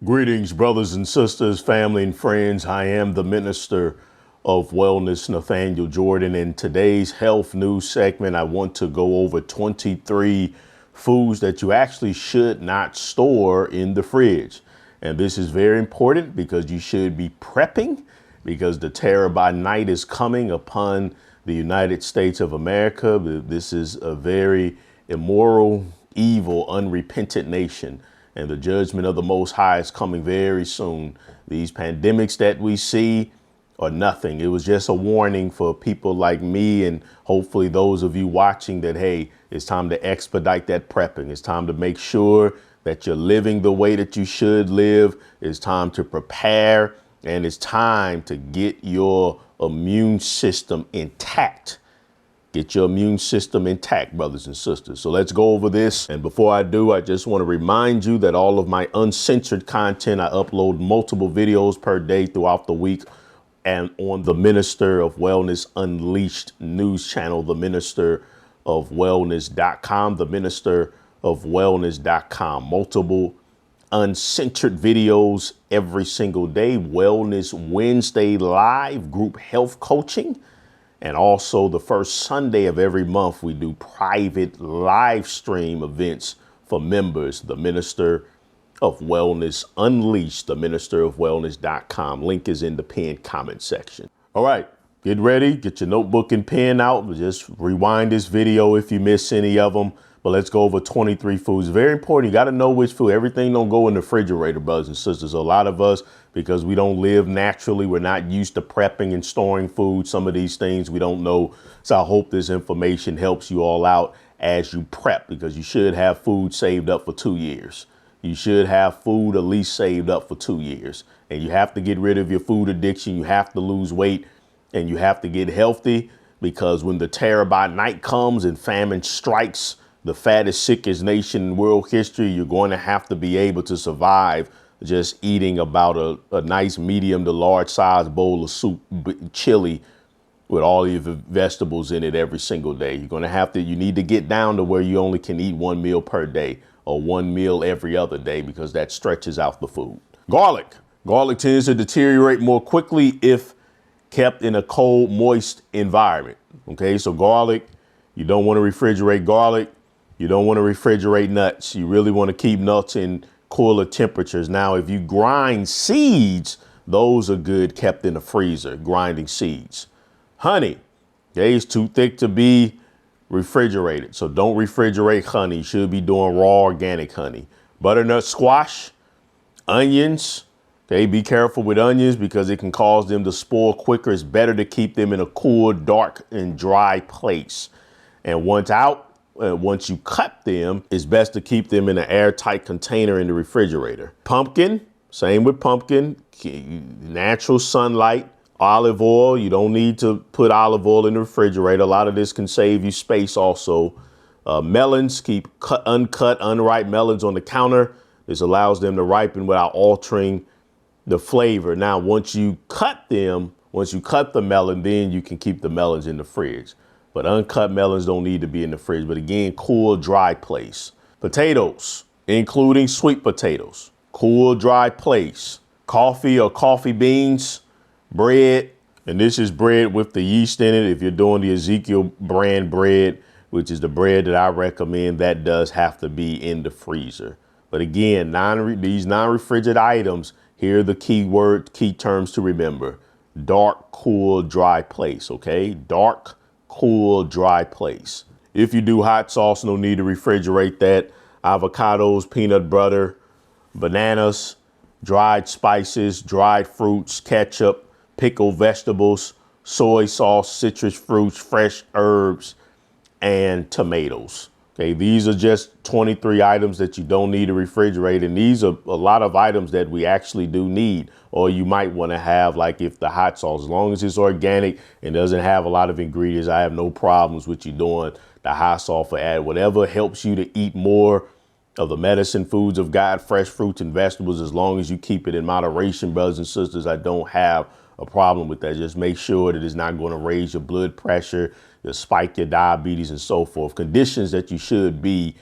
Greetings, brothers and sisters, family and friends. I am the Minister of Wellness, Nathaniel Jordan. In today's health news segment, I want to go over 23 foods that you actually should not store in the fridge. And this is very important because you should be prepping because the terror by night is coming upon the United States of America. This is a very immoral, evil, unrepentant nation. And the judgment of the Most High is coming very soon. These pandemics that we see are nothing. It was just a warning for people like me and hopefully those of you watching that, hey, it's time to expedite that prepping. It's time to make sure that you're living the way that you should live. It's time to prepare, and it's time to get your immune system intact. Get your immune system intact, brothers and sisters. So let's go over this. And before I do, I just want to remind you that all of my uncensored content, I upload multiple videos per day throughout the week and on the Minister of Wellness Unleashed news channel, the Minister of Wellness.com, the Minister of Wellness.com. Multiple uncensored videos every single day. Wellness Wednesday live group health coaching. And also the first Sunday of every month, we do private live stream events for members. The Minister of Wellness Unleashed, the Minister of Wellness.com. Link is in the pinned comment section. All right, get ready. Get your notebook and pen out. Just rewind this video if you miss any of them. But let's go over 23 foods. Very important. You got to know which food. Everything don't go in the refrigerator, brothers and sisters. A lot of us, because we don't live naturally, we're not used to prepping and storing food. Some of these things we don't know. So I hope this information helps you all out as you prep, because you should have food saved up for 2 years. You should have food at least saved up for 2 years. And you have to get rid of your food addiction. You have to lose weight and you have to get healthy, because when the terror by night comes and famine strikes the fattest, sickest nation in world history, you're going to have to be able to survive just eating about a nice medium to large size bowl of soup, chili, with all your vegetables in it every single day. You're going to have to, you need to get down to where you only can eat one meal per day or one meal every other day, because that stretches out the food. Garlic. Garlic tends to deteriorate more quickly if kept in a cold, moist environment. Okay, so garlic, you don't want to refrigerate garlic. You don't want to refrigerate nuts. You really want to keep nuts in cooler temperatures. Now, if you grind seeds, those are good kept in the freezer, grinding seeds. Honey, okay, it's too thick to be refrigerated. So don't refrigerate honey. You should be doing raw organic honey. Butternut squash, onions. Okay, be careful with onions because it can cause them to spoil quicker. It's better to keep them in a cool, dark, and dry place. And once you cut them, it's best to keep them in an airtight container in the refrigerator. Pumpkin, same with pumpkin, natural sunlight. Olive oil, you don't need to put olive oil in the refrigerator. A lot of this can save you space also. Melons, keep uncut, unripe melons on the counter. This allows them to ripen without altering the flavor. Now, once you cut the melon, then you can keep the melons in the fridge. But uncut melons don't need to be in the fridge. But again, cool, dry place. Potatoes, including sweet potatoes, cool, dry place. Coffee or coffee beans, bread, and this is bread with the yeast in it. If you're doing the Ezekiel brand bread, which is the bread that I recommend, that does have to be in the freezer. But again, these non-refrigerated items, here are the key terms to remember. Dark, cool, dry place, okay? Dark, cool, dry place. If you do hot sauce, no need to refrigerate that. Avocados, peanut butter, bananas, dried spices, dried fruits, ketchup, pickled vegetables, soy sauce, citrus fruits, fresh herbs, and tomatoes. Okay, these are just 23 items that you don't need to refrigerate. And these are a lot of items that we actually do need, or you might want to have, like if the hot sauce, as long as it's organic and doesn't have a lot of ingredients, I have no problems with you doing the hot sauce for add whatever helps you to eat more of the medicine foods of God, fresh fruits and vegetables, as long as you keep it in moderation, brothers and sisters. I don't have a problem with that. Just make sure that it's not going to raise your blood pressure, spike your diabetes and so forth. Conditions that you should be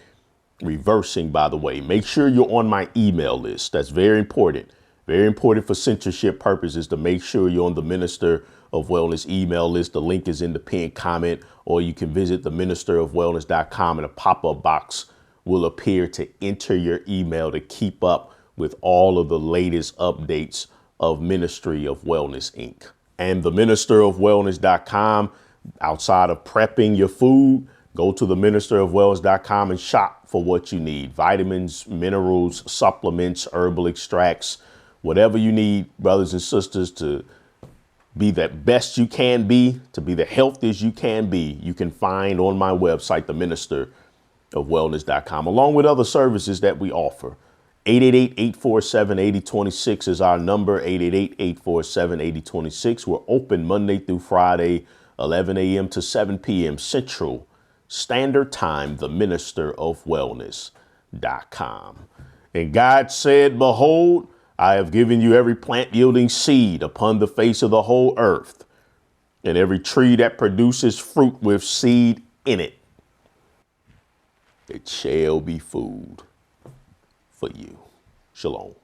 Reversing, by the way, make sure you're on my email list. That's very important. Very important for censorship purposes to make sure you're on the Minister of Wellness email list. The link is in the pinned comment, or you can visit the ministerofwellness.com and a pop-up box will appear to enter your email to keep up with all of the latest updates of Ministry of Wellness, Inc. And the ministerofwellness.com, outside of prepping your food, go to the ministerofwellness.com and shop for what you need. Vitamins, minerals, supplements, herbal extracts, whatever you need, brothers and sisters, to be the best you can be, to be the healthiest you can be, you can find on my website, the ministerofwellness.com, along with other services that we offer. 888-847-8026 is our number, 888-847-8026. We're open Monday through Friday, 11 a.m. to 7 p.m. Central Standard Time, the ministerofwellness.com. And God said, behold, I have given you every plant yielding seed upon the face of the whole earth, and every tree that produces fruit with seed in it. It shall be food for you. Shalom.